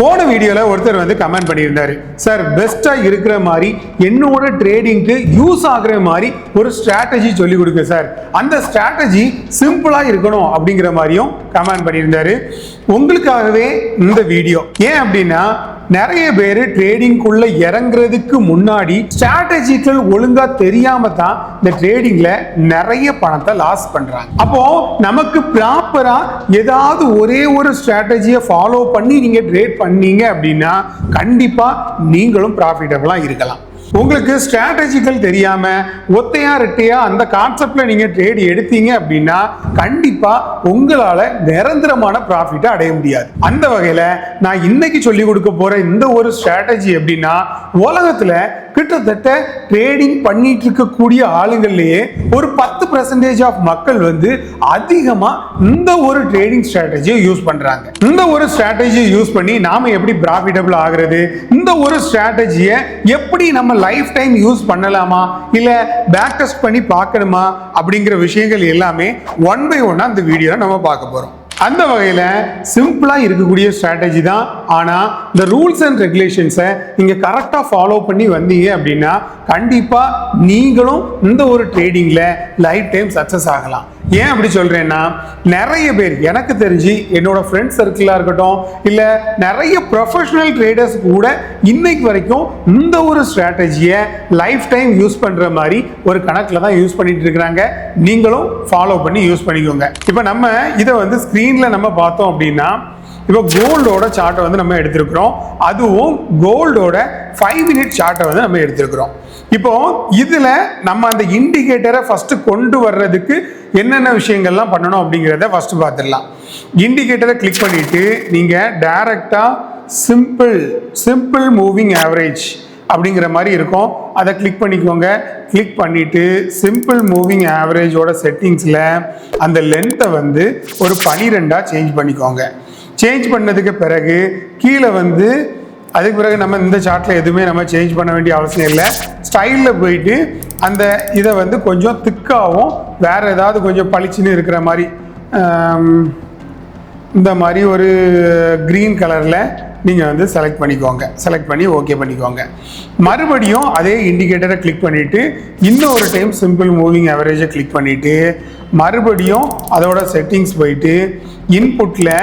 போன வீடியோல ஒருத்தர் வந்து கமெண்ட் பண்ணியிருந்தாரு, சார் பெஸ்டா இருக்கிற மாதிரி என்னோட ட்ரேடிங்க்கு யூஸ் ஆகுற மாதிரி ஒரு ஸ்ட்ராட்டஜி சொல்லி கொடுங்க சார், அந்த ஸ்ட்ராட்டஜி சிம்பிளா இருக்கணும் அப்படிங்கிற மாதிரியும் கமெண்ட் பண்ணியிருந்தாரு. உங்களுக்காகவே இந்த வீடியோ. ஏன் அப்படின்னா நிறைய பேர் ட்ரேடிங்குள்ள இறங்குறதுக்கு முன்னாடி ஸ்ட்ராட்டஜிக்கல் ஒழுங்கா தெரியாம தான் இந்த ட்ரேடிங்ல நிறைய பணத்தை லாஸ் பண்றாங்க. அப்போ நமக்கு ப்ராப்பரா ஏதாவது ஒரே ஒரு ஸ்ட்ராட்டஜியை ஃபாலோ பண்ணி நீங்க ட்ரேட் பண்ணீங்க அப்படின்னா கண்டிப்பா நீங்களும் ப்ராஃபிட்டபிளா இருக்கலாம். உங்களுக்கு ஸ்ட்ராட்டஜிக்கல் தெரியாம ஒத்தையா ரெட்டையா அந்த கான்செப்ட்ல நீங்க ட்ரேட் எடுத்தீங்க அப்படின்னா கண்டிப்பா உங்களால நிரந்தரமான ப்ராஃபிட்டை அடைய முடியாது. அந்த வகையில நான் இன்னைக்கு சொல்லி கொடுக்க போற இந்த ஒரு ஸ்ட்ராட்டஜி எப்படின்னா, உலகத்துல கிட்டத்தட்ட ட்ரேடிங் பண்ணிட்டு இருக்கக்கூடிய ஆளுங்கள்லயே ஒரு 10% ஆஃப் மக்கள் வந்து அதிகமா இந்த ஒரு ட்ரேடிங் ஸ்ட்ராட்டஜியை யூஸ் பண்றாங்க. இந்த ஒரு ஸ்ட்ராட்டஜியை யூஸ் பண்ணி நாம எப்படி ப்ராஃபிட்டபிள் ஆகுறது, இந்த ஒரு ஸ்ட்ராட்டஜியை எப்படி நம்ம லைஃப் டைம் யூஸ் பண்ணலாமா இல்ல பேக் டெஸ்ட் பண்ணி பார்க்கணுமா அப்படிங்கிற விஷயங்கள் எல்லாமே ஒன் பை ஒன்னா இந்த வீடியோல நம்ம பார்க்க போறோம். அந்த வகையில சிம்பிளா இருக்கக்கூடிய ஸ்ட்ராட்டஜி தான். ஆனா இந்த ரூல்ஸ் அண்ட் ரெகுலேஷன்ஸை நீங்க கரெக்டா ஃபாலோ பண்ணி வந்தீங்க அப்படின்னா கண்டிப்பா நீங்களும் இந்த ஒரு ட்ரேடிங்ல லைஃப் டைம் சக்சஸ் ஆகலாம். ஏன் அப்படி சொல்றேன்னா, நிறைய பேர் எனக்கு தெரிஞ்சு என்னோட ஃப்ரெண்ட்ஸ் சர்க்கிளா இருக்கட்டும் இல்ல நிறைய ப்ரொஃபஷனல் ட்ரேடர்ஸ் கூட இன்னைக்கு வரைக்கும் இந்த ஒரு ஸ்ட்ராட்டஜியை லைஃப் டைம் யூஸ் பண்ற மாதிரி ஒரு கணக்குல தான் யூஸ் பண்ணிட்டு இருக்காங்க. நீங்களும் ஃபாலோ பண்ணி யூஸ் பண்ணிக்கோங்க. இப்போ நம்ம இதை வந்து ஸ்கிரீன்ல நம்ம பார்த்தோம் அப்படின்னா, இப்போ கோல்டோட சார்ட்டை வந்து நம்ம எடுத்திருக்கிறோம். அதுவும் கோல்டோட 5 மினிட் சார்ட்டை வந்து நம்ம எடுத்திருக்கிறோம். இப்போ இதுல நம்ம அந்த இண்டிகேட்டரை ஃபர்ஸ்ட் கொண்டு வர்றதுக்கு என்னென்ன விஷயங்கள்லாம் பண்ணணும் அப்படிங்கிறத ஃபர்ஸ்ட் பார்த்துடலாம். இண்டிகேட்டரை கிளிக் பண்ணிட்டு நீங்க டைரக்டா சிம்பிள் மூவிங் ஆவரேஜ் அப்படிங்கிற மாதிரி இருக்கும், அதை கிளிக் பண்ணிக்கோங்க. கிளிக் பண்ணிட்டு சிம்பிள் மூவிங் ஆவரேஜோட செட்டிங்ஸ்ல அந்த லென்த்தை வந்து ஒரு 12 சேஞ்ச் பண்ணிக்கோங்க. சேஞ்ச் பண்ணதுக்கு பிறகு கீழே வந்து அதுக்கு பிறகு நம்ம இந்த சார்ட்டில் எதுவுமே நம்ம சேஞ்ச் பண்ண வேண்டிய அவசியம் இல்லை. ஸ்டைலில் போயிட்டு அந்த இதை வந்து கொஞ்சம் திக்காகவும் வேற ஏதாவது கொஞ்சம் பளிச்சுன்னு இருக்கிற மாதிரி இந்த மாதிரி ஒரு க்ரீன் கலரில் நீங்கள் வந்து செலக்ட் பண்ணிக்கோங்க. செலக்ட் பண்ணி ஓகே பண்ணிக்கோங்க. மறுபடியும் அதே இண்டிகேட்டரை கிளிக் பண்ணிவிட்டு இன்னொரு டைம் சிம்பிள் மூவிங் ஆவரேஜை கிளிக் பண்ணிவிட்டு மறுபடியும் அதோட செட்டிங்ஸ் போயிட்டு இன்புட்டில்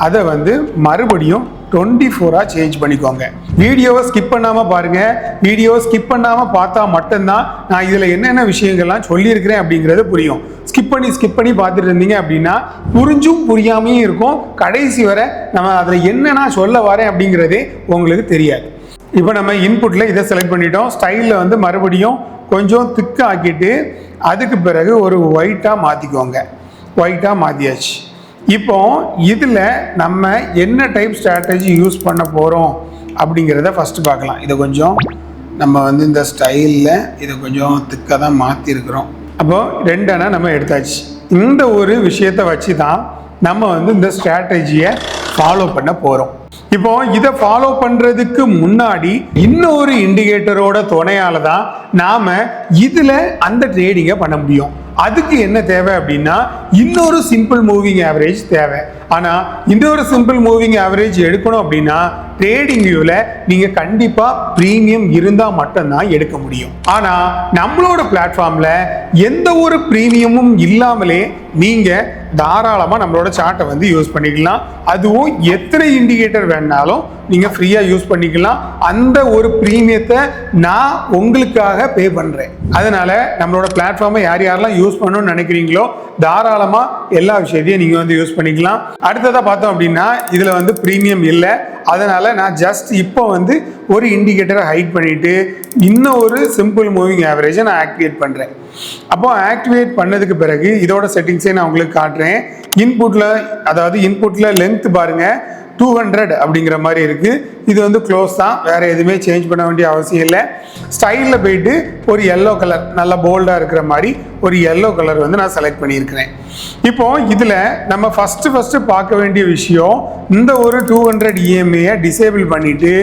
அதை வந்து மறுபடியும் 24 சேஞ்ச் பண்ணிக்கோங்க. வீடியோவை ஸ்கிப் பண்ணாமல் பாருங்க. வீடியோவை ஸ்கிப் பண்ணாமல் பார்த்தா மட்டும்தான் நான் இதில் என்னென்ன விஷயங்கள்லாம் சொல்லியிருக்கிறேன் அப்படிங்கிறது புரியும். ஸ்கிப் பண்ணி பார்த்துட்டு இருந்தீங்க அப்படின்னா புரிஞ்சும் புரியாமையும் இருக்கும். கடைசி வரை நம்ம அதில் என்ன நான் சொல்ல வரேன் அப்படிங்கிறதே உங்களுக்கு தெரியாது. இப்போ நம்ம இன்புட்டில் இதை செலக்ட் பண்ணிட்டோம். ஸ்டைலில் வந்து மறுபடியும் கொஞ்சம் திக்காக்கிட்டு அதுக்கு பிறகு ஒரு ஒயிட்டாக மாற்றிக்கோங்க. ஒயிட்டாக மாற்றியாச்சு. இப்போ இதில் நம்ம என்ன டைப் ஸ்ட்ராட்டஜி யூஸ் பண்ண போகிறோம் அப்படிங்கிறத ஃபஸ்ட்டு பார்க்கலாம். இதை கொஞ்சம் நம்ம வந்து இந்த ஸ்டைலில் இதை கொஞ்சம் திக்காக தான் மாற்றிருக்கிறோம். அப்போது 2 நம்ம எடுத்தாச்சு. இந்த ஒரு விஷயத்தை வச்சு தான் நம்ம வந்து இந்த ஸ்ட்ராட்டஜியை ஃபாலோ பண்ண போகிறோம். இப்போ இதை ஃபாலோ பண்ணுறதுக்கு முன்னாடி இன்னொரு இண்டிகேட்டரோட துணையால தான் நாம் இதில் அந்த ட்ரேடிங்கை பண்ண முடியும். அதுக்கு என்ன தேவை அப்படின்னா இன்னொரு சிம்பிள் மூவிங் ஆவரேஜ் தேவை. ஆனால் இன்னொரு சிம்பிள் மூவிங் ஆவரேஜ் எடுக்கணும் அப்படின்னா ட்ரேடிங் வியூவில் நீங்கள் கண்டிப்பாக ப்ரீமியம் இருந்தால் மட்டும்தான் எடுக்க முடியும். ஆனால் நம்மளோட பிளாட்ஃபார்மில் எந்த ஒரு ப்ரீமியமும் இல்லாமலே நீங்கள் தாராளமாக நம்மளோட சார்ட்டை வந்து யூஸ் பண்ணிக்கலாம். அதுவும் எத்தனை இண்டிகேட்டர் வேணாலும் நீங்கள் ஃப்ரீயாக யூஸ் பண்ணிக்கலாம். அந்த ஒரு ப்ரீமியத்தை நான் உங்களுக்காக பே பண்ணுறேன். அதனால நம்மளோட பிளாட்ஃபார்மை யாரெல்லாம் யூஸ் பண்ணணும்னு நினைக்கிறீங்களோ தாராளமாக எல்லா விஷயத்தையும் நீங்கள் வந்து யூஸ் பண்ணிக்கலாம். அடுத்ததாக பார்த்தோம் அப்படின்னா இதில் வந்து ப்ரீமியம் இல்லை. அதனால நான் ஜஸ்ட் இப்போ வந்து ஒரு இண்டிகேட்டரை ஹைட் பண்ணிட்டு இன்னும் ஒரு சிம்பிள் மூவிங் ஆவரேஜை நான் ஆக்டிவேட் பண்ணுறேன். அப்போ ஆக்டிவேட் பண்ணதுக்கு பிறகு இதோட செட்டிங்ஸே நான் உங்களுக்கு காட்டுறேன். இன்புட்டில் லென்த் பாருங்க 200 அப்படிங்கிற மாதிரி இருக்கு. இது வந்து க்ளோஸ் தான், வேற எதுவுமே சேஞ்ச் பண்ண வேண்டிய அவசியம் இல்லை. ஸ்டைலில் போயிட்டு ஒரு எல்லோ கலர் நல்ல போல்டாக இருக்கிற மாதிரி ஒரு எல்லோ கலர் வந்து நான் செலக்ட் பண்ணியிருக்கிறேன். இப்போ இதில் நம்ம ஃபஸ்ட்டு பார்க்க வேண்டிய விஷயம், இந்த ஒரு 200 EMA டிசேபிள் பண்ணிட்டு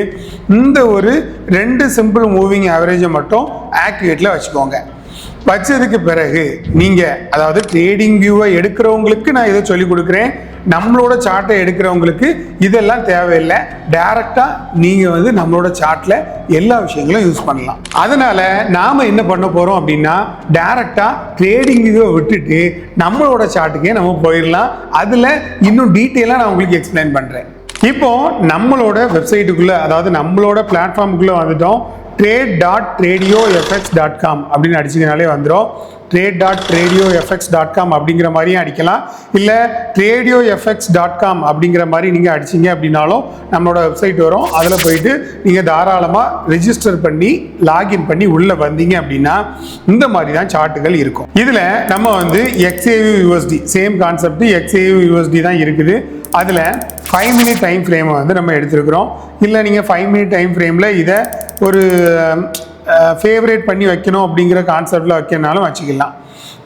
இந்த ஒரு 2 சிம்பிள் மூவிங் ஆவரேஜை மட்டும் ஆக்டிவேட்டில் வச்சுக்கோங்க. வச்சதுக்கு பிறகு நீங்கள் அதாவது ட்ரேடிங் வியூவை எடுக்கிறவங்களுக்கு நான் இதை சொல்லிக் கொடுக்குறேன். நம்மளோட சார்ட்டை எடுக்கிறவங்களுக்கு இதெல்லாம் தேவையில்லை. டைரக்டா நீங்க வந்து நம்மளோட சார்ட்ல எல்லா விஷயங்களும் யூஸ் பண்ணலாம். அதனால நாம என்ன பண்ண போறோம் அப்படின்னா டைரக்டா ட்ரேடிங்கை விட்டுட்டு நம்மளோட சார்ட்டுக்கே நம்ம போயிடலாம். அதுல இன்னும் டீட்டெயிலா நான் உங்களுக்கு எக்ஸ்பிளைன் பண்றேன். இப்போ நம்மளோட வெப்சைட்டுக்குள்ள, அதாவது நம்மளோட பிளாட்ஃபார்முக்குள்ள வந்துட்டோம். trade.tradiofx.com அப்படின்னு அடிச்சிங்கனாலே வந்துடும். trade.tradiofx.com அப்படிங்கிற மாதிரியும் அடிக்கலாம், இல்லை tradiofx.com அப்படிங்கிற மாதிரி நீங்கள் அடிச்சிங்க அப்படின்னாலும் நம்மளோட வெப்சைட் வரும். அதில் போயிட்டு நீங்கள் தாராளமாக ரெஜிஸ்டர் பண்ணி லாகின் பண்ணி உள்ளே வந்தீங்க அப்படின்னா இந்த மாதிரி தான் சார்ட்டுகள் இருக்கும். இதில் நம்ம வந்து XAUUSD சேம் கான்செப்ட் XAUUSD தான் இருக்குது. அதில் 5 மினிட் டைம் ஃப்ரேமை வந்து நம்ம எடுத்துருக்குறோம். இல்லை நீங்கள் 5 மினிட் டைம் ஃப்ரேமில் இதை ஒரு ஃபேவரேட் பண்ணி வைக்கணும் அப்படிங்கிற கான்செப்டில் வைக்கனாலும் வச்சுக்கலாம்.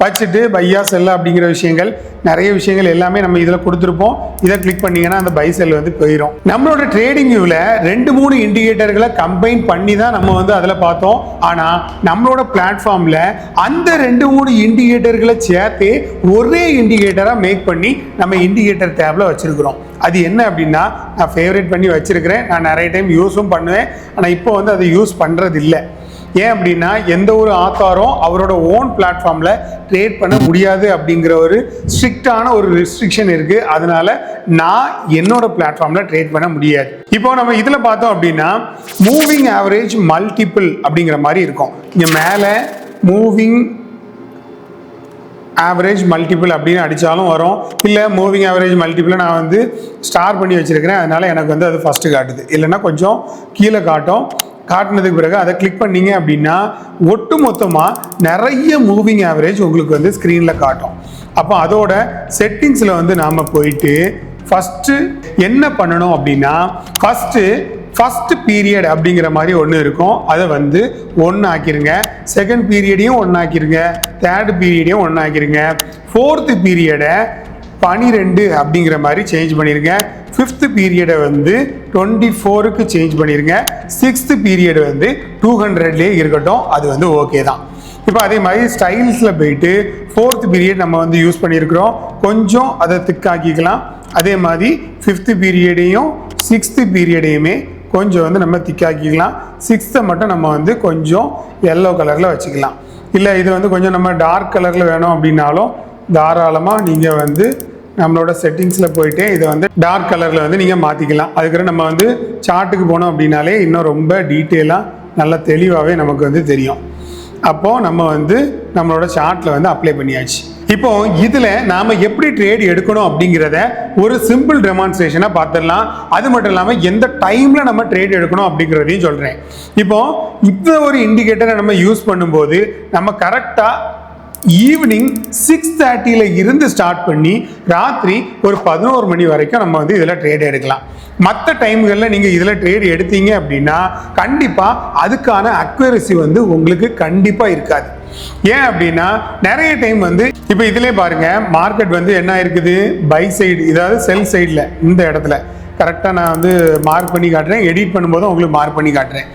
வச்சுட்டு பையா செல் அப்படிங்கிற விஷயங்கள், நிறைய விஷயங்கள் எல்லாமே நம்ம இதில் கொடுத்துருப்போம். இதை கிளிக் பண்ணிங்கன்னா அந்த பை செல் வந்து போயிடும். நம்மளோட ட்ரேடிங் வியூவில் 2-3 இண்டிகேட்டர்களை கம்பைன் பண்ணி தான் நம்ம வந்து அதில் பார்த்தோம். ஆனால் நம்மளோட பிளாட்ஃபார்மில் அந்த 2-3 இண்டிகேட்டர்களை சேர்த்து ஒரே இண்டிகேட்டராக மேக் பண்ணி நம்ம இண்டிகேட்டர் டேப்ல வச்சிருக்கிறோம். அது என்ன அப்படின்னா நான் ஃபேவரேட் பண்ணி வச்சிருக்கிறேன். நான் நிறைய டைம் யூஸும் பண்ணுவேன். ஆனால் இப்போ வந்து அதை யூஸ் பண்ணுறது இல்லை. ஏன் அப்படின்னா எந்த ஒரு ஆத்தாரும் அவரோட ஓன் பிளாட்ஃபார்மில் ட்ரேட் பண்ண முடியாது அப்படிங்கிற ஒரு ஸ்ட்ரிக்டான ஒரு ரெஸ்ட்ரிக்ஷன் இருக்குது. அதனால நான் என்னோட பிளாட்ஃபார்மில் ட்ரேட் பண்ண முடியாது. இப்போ நம்ம இதில் பார்த்தோம் அப்படின்னா மூவிங் ஆவரேஜ் மல்டிபிள் அப்படிங்கிற மாதிரி இருக்கும். இங்கே மேலே மூவிங் ஆவரேஜ் மல்டிபிள் அப்படின்னு அடித்தாலும் வரும். இல்லை மூவிங் ஆவரேஜ் மல்டிபிளை நான் வந்து ஸ்டார் பண்ணி வச்சுருக்கிறேன், அதனால் எனக்கு வந்து அது ஃபஸ்ட்டு காட்டுது. இல்லைன்னா கொஞ்சம் கீழே காட்டும். காட்டினதுக்கு பிறகு அதை கிளிக் பண்ணீங்க அப்படின்னா ஒட்டு மொத்தமாக நிறைய மூவிங் ஆவரேஜ் உங்களுக்கு வந்து ஸ்க்ரீனில் காட்டும். அப்போ அதோட செட்டிங்ஸில் வந்து நாம் போயிட்டு ஃபஸ்ட்டு என்ன பண்ணணும் அப்படின்னா ஃபஸ்ட்டு பீரியட் அப்படிங்கிற மாதிரி ஒன்று இருக்கும். அதை வந்து 1 ஆக்கிருங்க. செகண்ட் பீரியடையும் 1 ஆக்கிருங்க. தேர்ட் பீரியடையும் 1 ஆக்கிருங்க. ஃபோர்த்து பீரியடை 12 அப்படிங்கிற மாதிரி சேஞ்ச் பண்ணிருங்க. ஃபிஃப்த் பீரியடை வந்து 24க்கு சேஞ்ச் பண்ணிருங்க. சிக்ஸ்த் பீரியட் வந்து 200லேயே இருக்கட்டும். அது வந்து ஓகே தான். இப்போ அதே மாதிரி ஸ்டைல்ஸில் போயிட்டு ஃபோர்த் பீரியட் நம்ம வந்து யூஸ் பண்ணியிருக்கிறோம். கொஞ்சம் அதை திக்காக்கிக்கலாம். அதே மாதிரி ஃபிஃப்த் பீரியடையும் சிக்ஸ்த்து பீரியடையுமே கொஞ்சம் வந்து நம்ம திக்காக்கிக்கலாம். சிக்ஸ்த்தை மட்டும் நம்ம வந்து கொஞ்சம் எல்லோ கலரில் வச்சுக்கலாம். இல்லை இது வந்து கொஞ்சம் நம்ம டார்க் கலரில் வேணும் அப்படின்னாலும் தாராளமாக நீங்கள் வந்து நம்மளோட செட்டிங்ஸில் போயிட்டு இதை வந்து டார்க் கலரில் வந்து நீங்கள் மாற்றிக்கலாம். அதுக்கப்புறம் நம்ம வந்து சார்ட்டுக்கு போனோம் அப்படின்னாலே இன்னும் ரொம்ப டீட்டெயிலாக நல்லா தெளிவாகவே நமக்கு வந்து தெரியும். அப்போது நம்ம வந்து நம்மளோட சார்ட்டில் வந்து அப்ளை பண்ணியாச்சு. இப்போ இதில் நாம் எப்படி ட்ரேட் எடுக்கணும் அப்படிங்கிறத ஒரு சிம்பிள் டெமான்ஸ்ட்ரேஷனாக பார்த்துடலாம். அது மட்டும் இல்லாமல் எந்த டைமில் நம்ம ட்ரேட் எடுக்கணும் அப்படிங்கிறதையும் சொல்கிறேன். இப்போ இந்த ஒரு இண்டிகேட்டரை நம்ம யூஸ் பண்ணும்போது நம்ம கரெக்டாக ஈவினிங் 6:30 இருந்து ஸ்டார்ட் பண்ணி ராத்திரி ஒரு 11 மணி வரைக்கும் நம்ம வந்து இதில் ட்ரேட் எடுக்கலாம். மற்ற டைம்களில் நீங்கள் இதில் ட்ரேட் எடுத்தீங்க அப்படின்னா கண்டிப்பாக அதுக்கான அக்யூரசி வந்து உங்களுக்கு கண்டிப்பாக இருக்காது. ஏன் அப்படின்னா நிறைய டைம் வந்து இப்போ இதிலே பாருங்க, மார்க்கெட் வந்து என்ன இருக்குது, பை சைடு, இதாவது செல் சைடில் இந்த இடத்துல கரெக்டாக நான் வந்து மார்க் பண்ணி காட்டுறேன். எடிட் பண்ணும்போது உங்களுக்கு மார்க் பண்ணி காட்டுறேன்.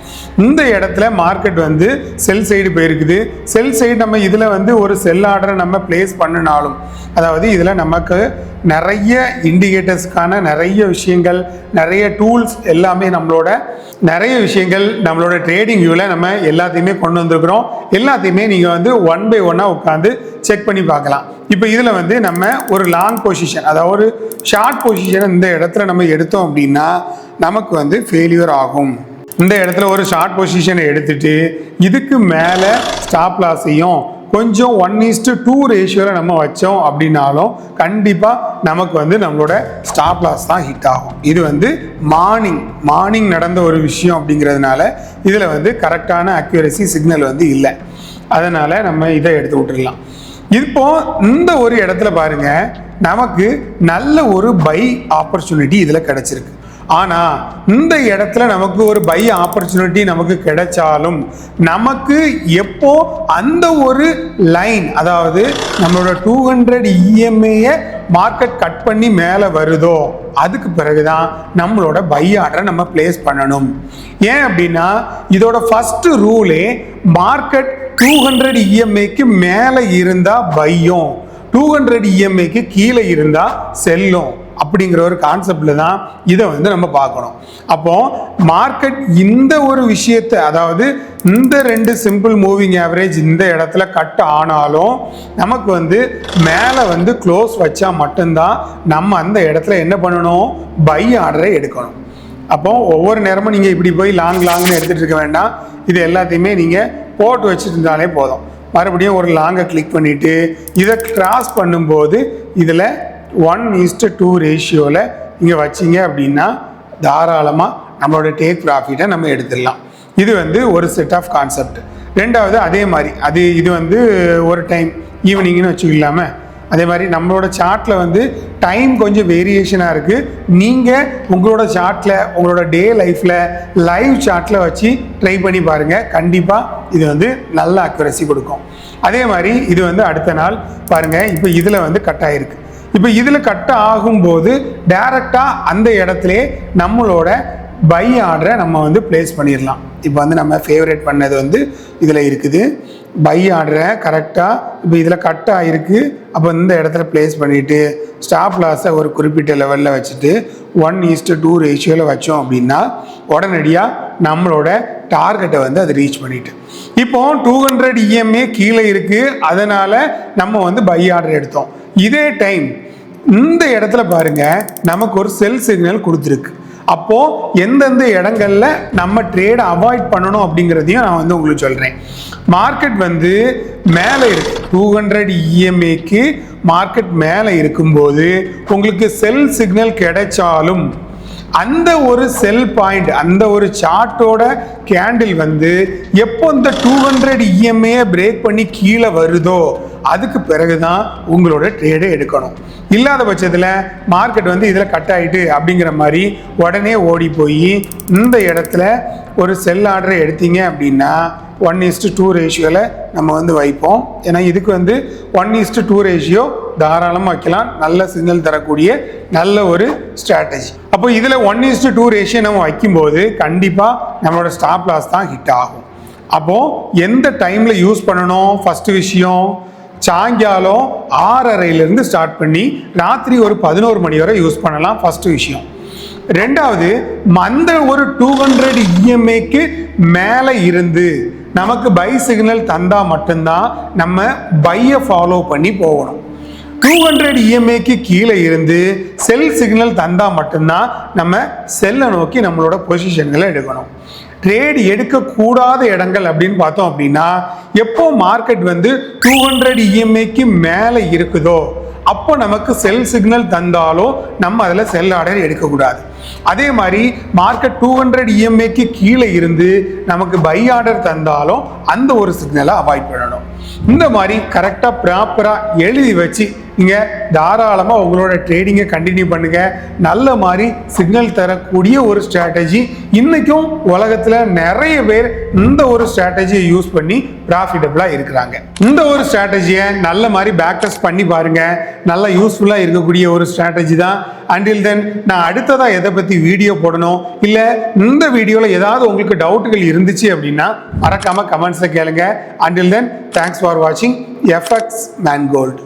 இந்த இடத்துல மார்க்கெட் வந்து செல் சைடு போயிருக்குது. செல் சைடு நம்ம இதில் வந்து ஒரு செல் ஆர்டரை நம்ம பிளேஸ் பண்ணினாலும், அதாவது இதில் நமக்கு நிறைய இண்டிகேட்டர்ஸ்க்கான நிறைய விஷயங்கள், நிறைய டூல்ஸ் எல்லாமே நிறைய விஷயங்கள் நம்மளோட ட்ரேடிங் வியூவில் நம்ம எல்லாத்தையுமே கொண்டு வந்திருக்கிறோம். எல்லாத்தையுமே நீங்கள் வந்து 1 by 1 உட்காந்து செக் பண்ணி பார்க்கலாம். இப்போ இதில் வந்து நம்ம ஒரு லாங் பொசிஷன், அதாவது ஒரு ஷார்ட் பொசிஷன் இந்த இடத்துல நம்ம எடுத்தோம் அப்படின்னா நமக்கு வந்து ஃபெயிலியர் ஆகும். இந்த இடத்துல ஒரு ஷார்ட் பொசிஷனை எடுத்துட்டு இதுக்கு மேலே ஸ்டாப் லாஸையும் கொஞ்சம் 1:2 ரேஷியோவில் நம்ம வச்சோம் அப்படின்னாலும் கண்டிப்பாக நமக்கு வந்து நம்மளோட ஸ்டாப் லாஸ் தான் ஹிட் ஆகும். இது வந்து மார்னிங் நடந்த ஒரு விஷயம் அப்படிங்கிறதுனால இதில் வந்து கரெக்டான அக்யூரசி சிக்னல் வந்து இல்லை. அதனால் நம்ம இதை எடுத்து விட்டுடலாம். இப்போ இந்த ஒரு இடத்துல பாருங்க, நமக்கு நல்ல ஒரு பை ஆப்பர்ச்சுனிட்டி இதில் கிடைச்சிருக்கு. ஆனால் இந்த இடத்துல நமக்கு ஒரு பை ஆப்பர்ச்சுனிட்டி நமக்கு கிடைச்சாலும் நமக்கு எப்போ அந்த ஒரு லைன், அதாவது நம்மளோட 200 EMA மார்க்கெட் கட் பண்ணி மேலே வருதோ அதுக்கு பிறகுதான் நம்மளோட பை ஆர்டரை நம்ம பிளேஸ் பண்ணணும். ஏன் அப்படின்னா இதோட ஃபர்ஸ்ட் ரூலே மார்க்கெட் 200 EMAக்கு மேலே இருந்தால் பையும், 200 EMAக்கு கீழே இருந்தால் செல்லும். அப்படிங்கிற ஒரு கான்செப்டில் தான் இதை வந்து நம்ம பார்க்கணும். அப்போ மார்க்கெட் இந்த ஒரு விஷயத்தை, அதாவது இந்த 2 சிம்பிள் மூவிங் ஆவரேஜ் இந்த இடத்துல கட் ஆனாலும் நமக்கு வந்து மேலே வந்து க்ளோஸ் வச்சா மட்டும்தான் நம்ம அந்த இடத்துல என்ன பண்ணணும், பை ஆர்டரை எடுக்கணும். அப்போ ஒவ்வொரு நேரமும் நீங்கள் இப்படி போய் லாங்னு எடுத்துகிட்டு இருக்க வேண்டாம். இது எல்லாத்தையுமே நீங்கள் போட்டு வச்சுட்டு இருந்தாலே போதும். மறுபடியும் ஒரு லாங்கை கிளிக் பண்ணிவிட்டு இதை கிராஸ் பண்ணும்போது இதில் 1:2 ரேஷியோவில் இங்கே வச்சிங்க அப்படின்னா தாராளமாக நம்மளோட டேக் ப்ராஃபிட்டை நம்ம எடுத்துடலாம். இது வந்து ஒரு செட் ஆஃப் கான்செப்ட். ரெண்டாவது அதே மாதிரி இது வந்து ஒரு டைம் ஈவினிங்னு வச்சுக்கலாமே. அதே மாதிரி நம்மளோட சார்ட்டில் வந்து டைம் கொஞ்சம் வேரியேஷனாக இருக்குது. நீங்கள் உங்களோட சார்ட்டில், உங்களோட டே லைஃப்பில் லைவ் சார்ட்டில் வச்சு ட்ரை பண்ணி பாருங்கள். கண்டிப்பாக இது வந்து நல்ல அக்யூரசி கொடுக்கும். அதே மாதிரி இது வந்து அடுத்த நாள் பாருங்கள், இப்போ இதில் வந்து கட் ஆகிருக்கு. இப்போ இதில் கட் ஆகும்போது டைரெக்டாக அந்த இடத்துல நம்மளோட பை ஆர்டரை நம்ம வந்து பிளேஸ் பண்ணிடலாம். இப்போ வந்து நம்ம ஃபேவரேட் பண்ணது வந்து இதில் இருக்குது. பை ஆர்டரை கரெக்டாக இப்போ இதில் கட் ஆகிருக்கு. அப்போ இந்த இடத்துல பிளேஸ் பண்ணிவிட்டு ஸ்டாப் லாஸை ஒரு குறிப்பிட்ட லெவலில் வச்சுட்டு 1:2 ரேஷியோவில் வச்சோம் அப்படின்னா உடனடியாக நம்மளோட டார்கெட்டை வந்து அது ரீச் பண்ணிட்டு, இப்போ 200 EMA கீழே இருக்குது. அதனால் நம்ம வந்து பை ஆர்டர் எடுத்தோம். இதே டைம் இந்த இடத்துல பாருங்கள், நமக்கு ஒரு செல் சிக்னல் கொடுத்துருக்கு. அப்போது எந்தெந்த இடங்கள்ல நம்ம ட்ரேடை அவாய்ட் பண்ணணும் அப்படிங்கிறதையும் நான் வந்து உங்களுக்கு சொல்கிறேன். மார்க்கெட் வந்து மேலே இருக்கு, 200 EMAக்கு மார்க்கெட் மேலே இருக்கும்போது உங்களுக்கு செல் சிக்னல் கிடைச்சாலும் அந்த ஒரு செல் பாயிண்ட், அந்த ஒரு சார்ட்டோட கேண்டில் வந்து எப்போ இந்த 200 EMA பிரேக் பண்ணி கீழே வருதோ அதுக்கு பிறகுதான் உங்களோட ட்ரேடை எடுக்கணும். இல்லாத பட்சத்தில் மார்க்கெட் வந்து இதில் கட் ஆகிட்டு அப்படிங்கிற மாதிரி உடனே ஓடி போய் இந்த இடத்துல ஒரு செல் ஆர்டரை எடுத்தீங்க அப்படின்னா 1:2 ரேஷியோவில் நம்ம வந்து வைப்போம். ஏன்னா இதுக்கு வந்து 1:2 ரேஷியோ தாராளமாக வைக்கலாம். நல்ல சிக்னல் தரக்கூடிய நல்ல ஒரு ஸ்ட்ராட்டஜி. அப்போ இதில் 1:2 ரேஷியோ நம்ம வைக்கும்போது கண்டிப்பாக நம்மளோட ஸ்டாப் லாஸ் தான் ஹிட் ஆகும். அப்போது எந்த டைமில் யூஸ் பண்ணணும்? ஃபஸ்ட்டு விஷயம், சாயங்காலம் 6:30 ஸ்டார்ட் பண்ணி ராத்திரி ஒரு 11 மணி வரை யூஸ் பண்ணலாம். ஃபஸ்ட்டு விஷயம். ரெண்டாவது, அந்த ஒரு 200 EMAக்கு மேலே இருந்து நமக்கு பை சிக்னல் தந்தா மட்டும்தான் நம்ம பையை ஃபாலோ பண்ணி போகணும். 200 EMAக்கு கீழே இருந்து செல் சிக்னல் தந்தா மட்டும்தான் நம்ம செல்லை நோக்கி நம்மளோட பொசிஷன்களை எடுக்கணும். ட்ரேட் எடுக்கக்கூடாத இடங்கள் அப்படின்னு பார்த்தோம் அப்படின்னா, எப்போ மார்க்கெட் வந்து 200 EMAக்கு மேலே இருக்குதோ அப்போ நமக்கு செல் சிக்னல் தந்தாலும் நம்ம அதில் செல் ஆர்டர் எடுக்கக்கூடாது. அதே மாதிரி மார்க்கெட் 200 EMAக்கு கீழே இருந்து நமக்கு பை ஆர்டர் தந்தாலும் அந்த ஒரு சிக்னலை அவாய்ட் பண்ணணும். இந்த மாதிரி கரெக்டாக ப்ராப்பராக எழுதி வச்சு நீங்கள் தாராளமாக உங்களோட ட்ரேடிங்கை கண்டினியூ பண்ணுங்கள். நல்ல மாதிரி சிக்னல் தரக்கூடிய ஒரு ஸ்ட்ராட்டஜி. இன்றைக்கும் உலகத்தில் நிறைய பேர் இந்த ஒரு ஸ்ட்ராட்டஜியை யூஸ் பண்ணி ப்ராஃபிட்டபிளாக இருக்கிறாங்க. இந்த ஒரு ஸ்ட்ராட்டஜியை நல்ல மாதிரி பேக் டெஸ்ட் பண்ணி பாருங்கள். நல்லா யூஸ்ஃபுல்லாக இருக்கக்கூடிய ஒரு ஸ்ட்ராட்டஜி தான். அண்டில் தென் நான் அடுத்ததாக எதை பற்றி வீடியோ போடணும், இல்லை இந்த வீடியோவில் ஏதாவது உங்களுக்கு டவுட்டுகள் இருந்துச்சு அப்படின்னா மறக்காமல் கமெண்ட்ஸில் கேளுங்க. அண்டில் தென் தேங்க்ஸ் ஃபார் வாட்சிங் FX Mangold.